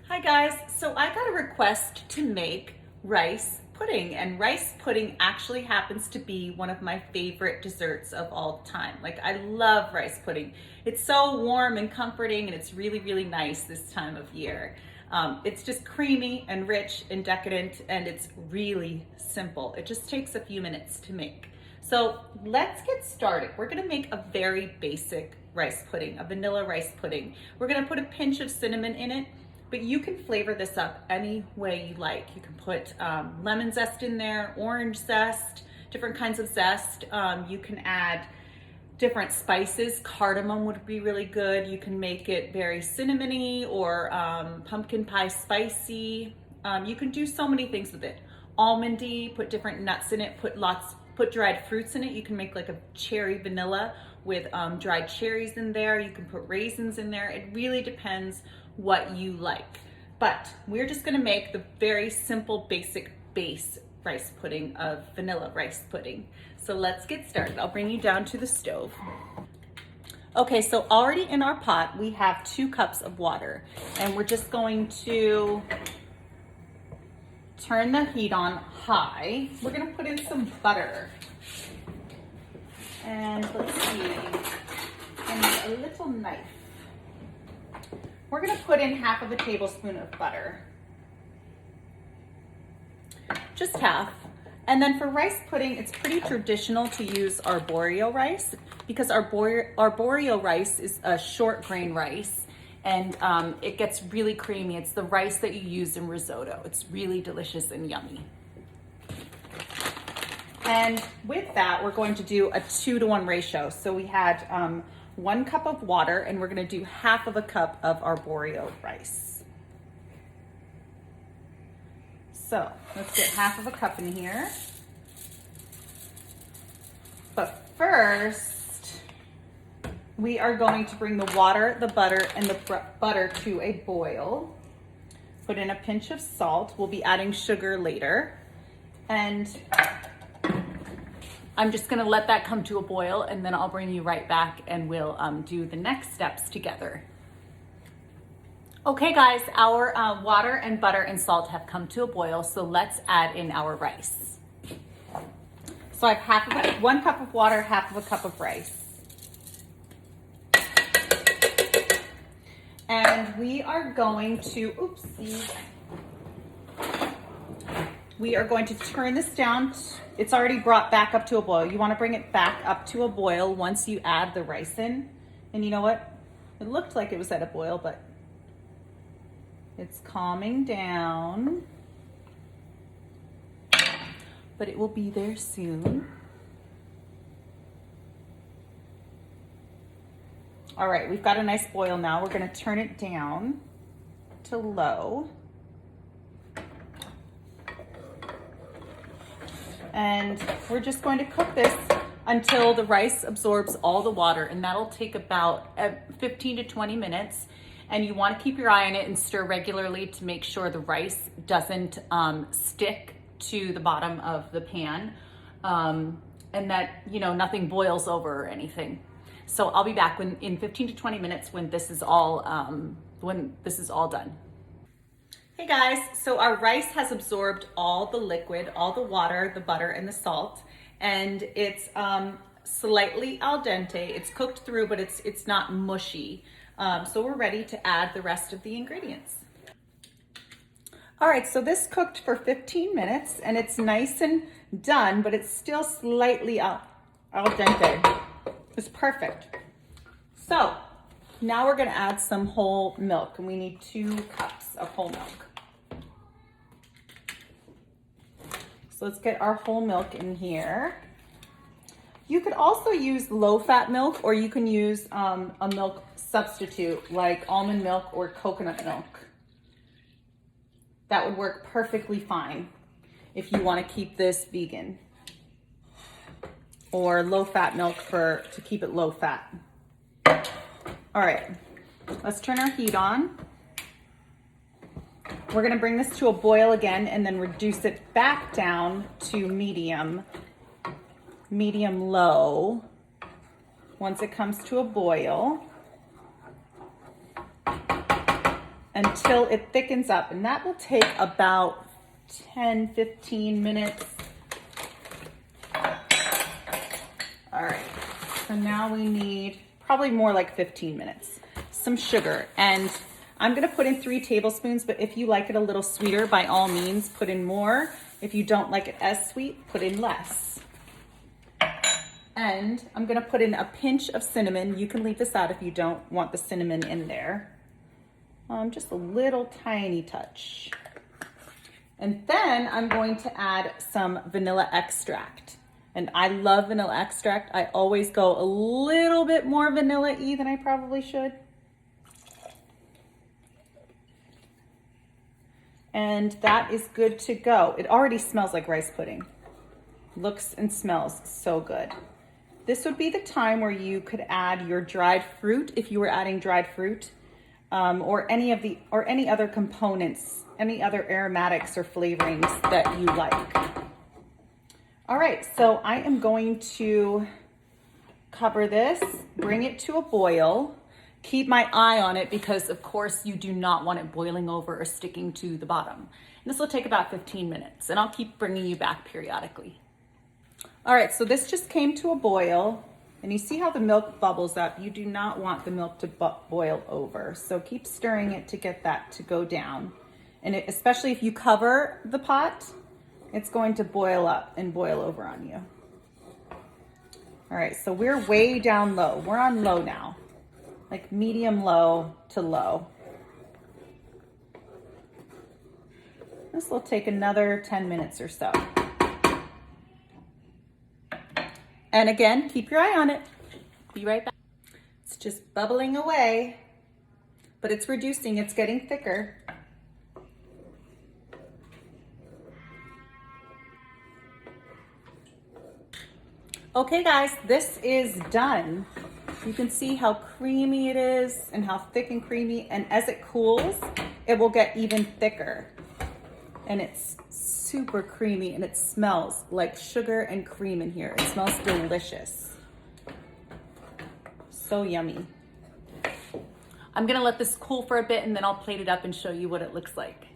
Hi guys, so I got a request to make rice pudding, and rice pudding actually happens to be one of my favorite desserts of all time. Like, I love rice pudding. It's so warm and comforting, and it's really, really nice this time of year. It's just creamy and rich and decadent, and it's really simple. It just takes a few minutes to make. So let's get started. We're gonna make a very basic rice pudding, a vanilla rice pudding. We're gonna put a pinch of cinnamon in it, but you can flavor this up any way you like. You can put lemon zest in there, orange zest, different kinds of zest. You can add different spices. Cardamom would be really good. You can make it very cinnamony or pumpkin pie spicy. You can do so many things with it. Almondy, put different nuts in it, put dried fruits in it. You can make like a cherry vanilla with dried cherries in there. You can put raisins in there. It really depends what you like. But we're just gonna make the very simple, basic base rice pudding of vanilla rice pudding. So let's get started. I'll bring you down to the stove. Okay, so already in our pot, we have 2 cups of water, and we're just going to turn the heat on high. We're gonna put in some butter. And let's see, and a little knife. We're gonna put in half of a tablespoon of butter. Just half. And then for rice pudding, it's pretty traditional to use arborio rice because arborio rice is a short grain rice, and it gets really creamy. It's the rice that you use in risotto. It's really delicious and yummy. And with that, we're going to do a 2-to-1 ratio. So we had 1 cup of water, and we're gonna do half of a cup of arborio rice. So let's get half of a cup in here. But first, we are going to bring the water, the butter, and the butter to a boil. Put in a pinch of salt. We'll be adding sugar later. And I'm just gonna let that come to a boil, and then I'll bring you right back and we'll do the next steps together. Okay guys, our water and butter and salt have come to a boil, so let's add in our rice. So I have 1 cup of water, half of a cup of rice. And we are going to, we are going to turn this down. It's already brought back up to a boil. You want to bring it back up to a boil once you add the rice in. And you know what? It looked like it was at a boil, but it's calming down. But it will be there soon. All right, we've got a nice boil now. We're going to turn it down to low. And we're just going to cook this until the rice absorbs all the water, and that'll take about 15 to 20 minutes. And you want to keep your eye on it and stir regularly to make sure the rice doesn't stick to the bottom of the pan, and that, you know, nothing boils over or anything. So I'll be back in 15 to 20 minutes when this is all done. Hey guys, so our rice has absorbed all the liquid, all the water, the butter, and the salt, and it's slightly al dente. It's cooked through, but it's not mushy. So we're ready to add the rest of the ingredients. All right, so this cooked for 15 minutes, and it's nice and done, but it's still slightly al dente. It's perfect. So now we're gonna add some whole milk, and we need 2 cups of whole milk. So let's get our whole milk in here. You could also use low-fat milk, or you can use a milk substitute like almond milk or coconut milk. That would work perfectly fine if you want to keep this vegan. Or low-fat milk to keep it low-fat. All right, let's turn our heat on. We're gonna bring this to a boil again and then reduce it back down to medium-low once it comes to a boil. until it thickens up. And that will take about 10, 15 minutes. All right, so now we need probably more like 15 minutes. Some sugar, and I'm gonna put in 3 tablespoons, but if you like it a little sweeter, by all means, put in more. If you don't like it as sweet, put in less. And I'm gonna put in a pinch of cinnamon. You can leave this out if you don't want the cinnamon in there. Just a little tiny touch. And then I'm going to add some vanilla extract. And I love vanilla extract. I always go a little bit more vanilla-y than I probably should. And that is good to go. It already smells like rice pudding. Looks and smells so good. This would be the time where you could add your dried fruit if you were adding dried fruit, or any other components, any other aromatics or flavorings that you like. All right, so I am going to cover this, bring it to a boil. Keep my eye on it because of course you do not want it boiling over or sticking to the bottom. And this will take about 15 minutes and I'll keep bringing you back periodically. All right, so this just came to a boil and you see how the milk bubbles up. You do not want the milk to boil over. So keep stirring it to get that to go down. And especially if you cover the pot, it's going to boil up and boil over on you. All right, so we're way down low. We're on low now. Like medium low to low. This will take another 10 minutes or so. And again, keep your eye on it. Be right back. It's just bubbling away, but it's reducing, it's getting thicker. Okay guys, this is done. You can see how creamy it is and how thick and creamy, and as it cools, it will get even thicker. And it's super creamy and it smells like sugar and cream in here. It smells delicious. So yummy. I'm gonna let this cool for a bit and then I'll plate it up and show you what it looks like.